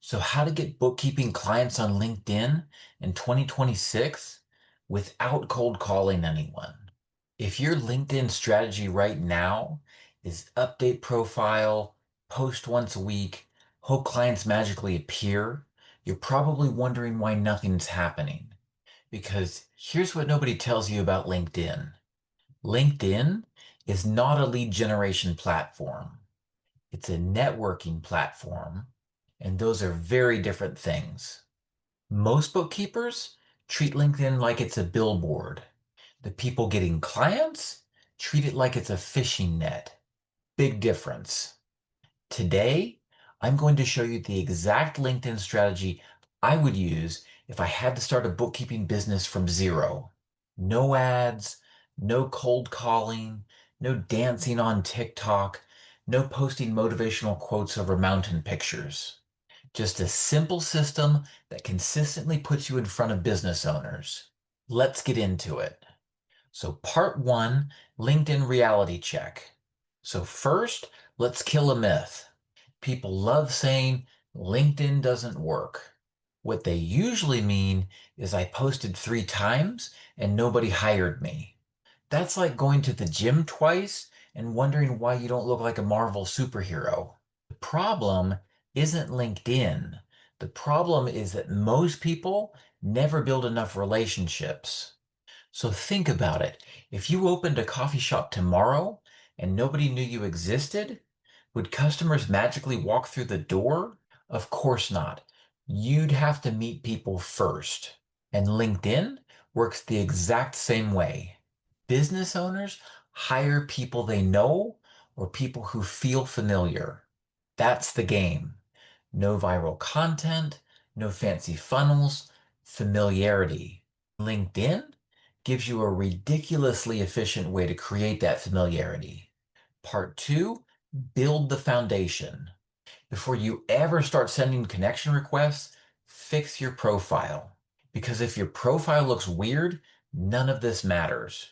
So, how to get bookkeeping clients on LinkedIn in 2026 without cold calling anyone. If your LinkedIn strategy right now is update profile, post once a week, hope clients magically appear, you're probably wondering why nothing's happening. Because here's what nobody tells you about LinkedIn. LinkedIn is not a lead generation platform. It's a networking platform, and those are very different things. Most bookkeepers treat LinkedIn like it's a billboard. The people getting clients treat it like it's a fishing net. Big difference. Today, I'm going to show you the exact LinkedIn strategy I would use if I had to start a bookkeeping business from zero. No ads, no cold calling, no dancing on TikTok, no posting motivational quotes over mountain pictures. Just a simple system that consistently puts you in front of business owners. Let's get into it. So part one, LinkedIn reality check. So first, let's kill a myth. People love saying LinkedIn doesn't work. What they usually mean is I posted 3 times and nobody hired me. That's like going to the gym twice and wondering why you don't look like a Marvel superhero. The problem isn't LinkedIn. The problem is that most people never build enough relationships. So think about it. If you opened a coffee shop tomorrow and nobody knew you existed, would customers magically walk through the door? Of course not. You'd have to meet people first. And LinkedIn works the exact same way. Business owners hire people they know or people who feel familiar. That's the game. No viral content, no fancy funnels, familiarity. LinkedIn gives you a ridiculously efficient way to create that familiarity. Part two, build the foundation. Before you ever start sending connection requests, fix your profile. Because if your profile looks weird, none of this matters.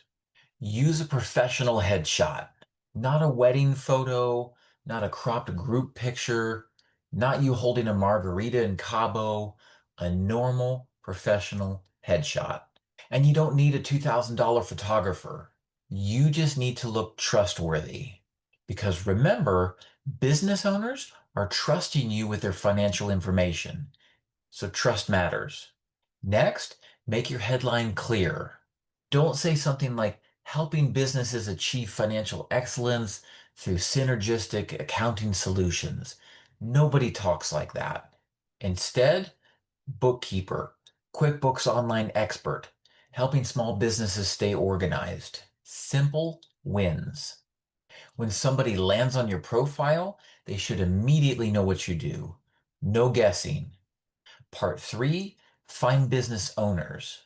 Use a professional headshot, not a wedding photo, not a cropped group picture, not you holding a margarita in Cabo, a normal professional headshot. And you don't need a $2,000 photographer. You just need to look trustworthy. Because remember, business owners are trusting you with their financial information. So trust matters. Next, make your headline clear. Don't say something like helping businesses achieve financial excellence through synergistic accounting solutions. Nobody talks like that. Instead, bookkeeper, QuickBooks Online expert, helping small businesses stay organized. Simple wins. When somebody lands on your profile, they should immediately know what you do. No guessing. Part three, find business owners.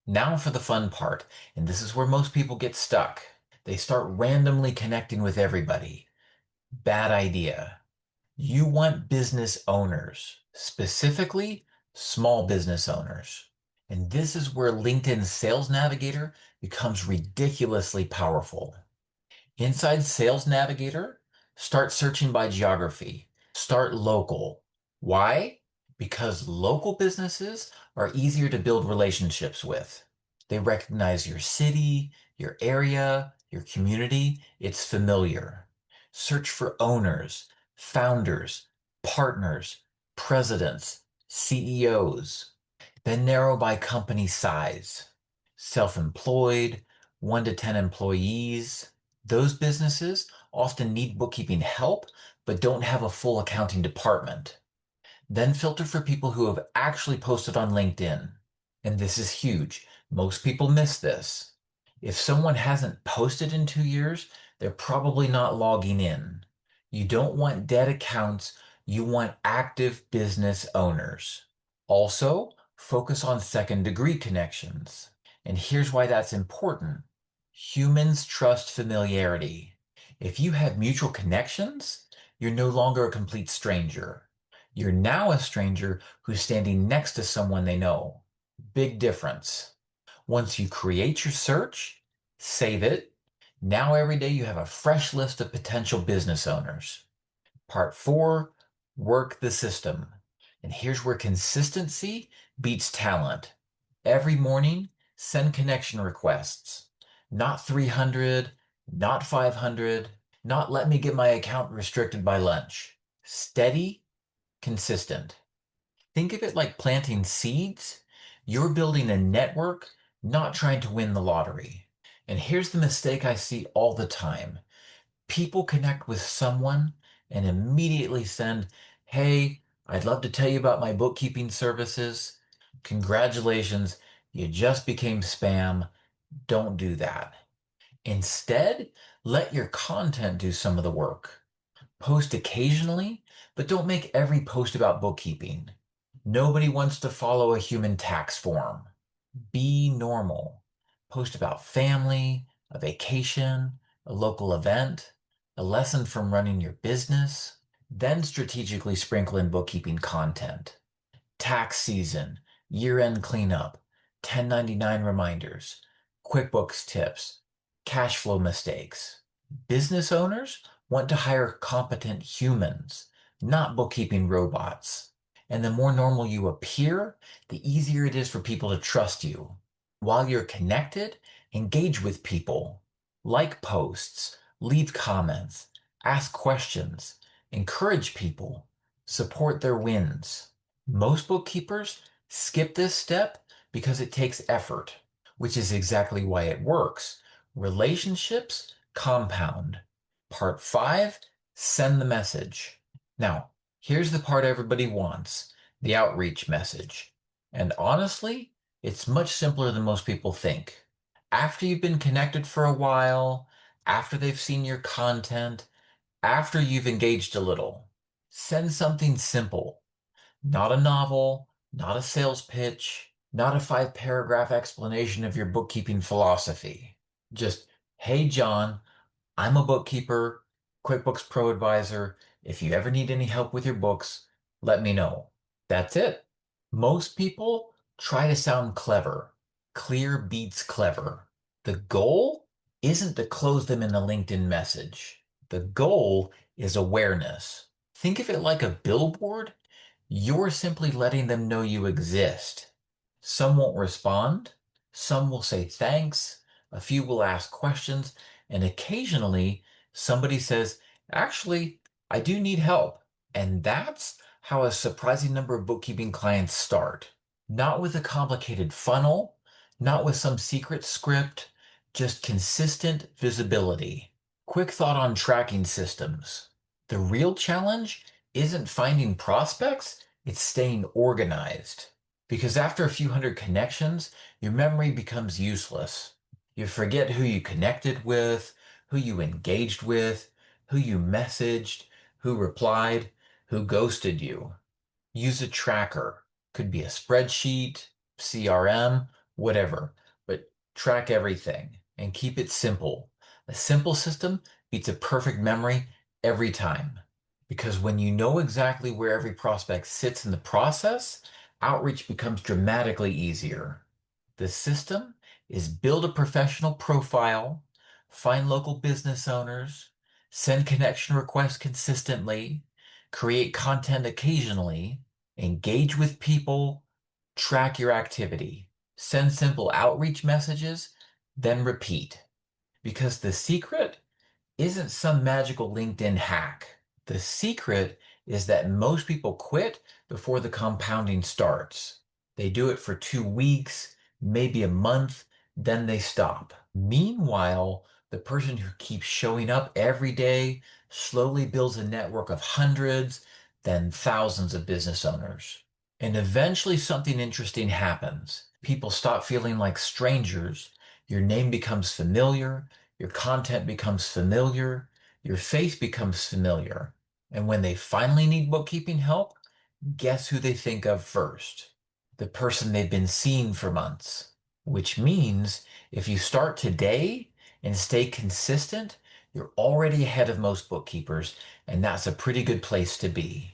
Now for the fun part, and this is where most people get stuck. They start randomly connecting with everybody. Bad idea. You want business owners, specifically small business owners. And this is where LinkedIn Sales Navigator becomes ridiculously powerful. Inside Sales Navigator, start searching by geography. Start local. Why? Because local businesses are easier to build relationships with. They recognize your city, your area, your community. It's familiar. Search for owners, founders, partners, presidents, CEOs. Then narrow by company size. Self-employed, 1 to 10 employees. Those businesses often need bookkeeping help, but don't have a full accounting department. Then filter for people who have actually posted on LinkedIn. And this is huge. Most people miss this. If someone hasn't posted in 2 years, they're probably not logging in. You don't want dead accounts. You want active business owners. Also, focus on second degree connections. And here's why that's important. Humans trust familiarity. If you have mutual connections, you're no longer a complete stranger. You're now a stranger who's standing next to someone they know. Big difference. Once you create your search, save it. Now every day you have a fresh list of potential business owners. Part four, work the system. And here's where consistency beats talent. Every morning, send connection requests. Not 300, not 500, not let me get my account restricted by lunch. Steady, consistent. Think of it like planting seeds. You're building a network, not trying to win the lottery. And here's the mistake I see all the time. People connect with someone and immediately send, hey, I'd love to tell you about my bookkeeping services. Congratulations, you just became spam. Don't do that. Instead, let your content do some of the work. Post occasionally, but don't make every post about bookkeeping. Nobody wants to follow a human tax form. Be normal. Post about family, a vacation, a local event, a lesson from running your business. Then strategically sprinkle in bookkeeping content. Tax season, year-end cleanup, 1099 reminders, QuickBooks tips, cash flow mistakes. Business owners want to hire competent humans, not bookkeeping robots. And the more normal you appear, the easier it is for people to trust you. While you're connected, engage with people. Like posts, leave comments, ask questions, encourage people, support their wins. Most bookkeepers skip this step because it takes effort, which is exactly why it works. Relationships compound. Part 5, send the message. Now, here's the part everybody wants, the outreach message. And honestly, it's much simpler than most people think. After you've been connected for a while, after they've seen your content, after you've engaged a little, send something simple. Not a novel, not a sales pitch, not a 5-paragraph explanation of your bookkeeping philosophy. Just, hey, John, I'm a bookkeeper, QuickBooks Pro advisor. If you ever need any help with your books, let me know. That's it. Most people try to sound clever. Clear beats clever. The goal isn't to close them in a LinkedIn message. The goal is awareness. Think of it like a billboard. You're simply letting them know you exist. Some won't respond, some will say thanks, a few will ask questions, and occasionally somebody says, actually, I do need help. And that's how a surprising number of bookkeeping clients start. Not with a complicated funnel, not with some secret script, just consistent visibility. Quick thought on tracking systems. The real challenge isn't finding prospects, it's staying organized. Because after a few hundred connections, your memory becomes useless. You forget who you connected with, who you engaged with, who you messaged, who replied, who ghosted you. Use a tracker. Could be a spreadsheet, CRM, whatever. But track everything and keep it simple. A simple system beats a perfect memory every time. Because when you know exactly where every prospect sits in the process, outreach becomes dramatically easier. The system is build a professional profile, find local business owners, send connection requests consistently, create content occasionally, engage with people, track your activity, send simple outreach messages, then repeat. Because the secret isn't some magical LinkedIn hack. The secret is that most people quit before the compounding starts. They do it for 2 weeks, maybe a month, then they stop. Meanwhile, the person who keeps showing up every day slowly builds a network of hundreds, then thousands of business owners. And eventually something interesting happens. People stop feeling like strangers. Your name becomes familiar. Your content becomes familiar. Your face becomes familiar. And when they finally need bookkeeping help, guess who they think of first? The person they've been seeing for months. Which means if you start today and stay consistent, you're already ahead of most bookkeepers, and that's a pretty good place to be.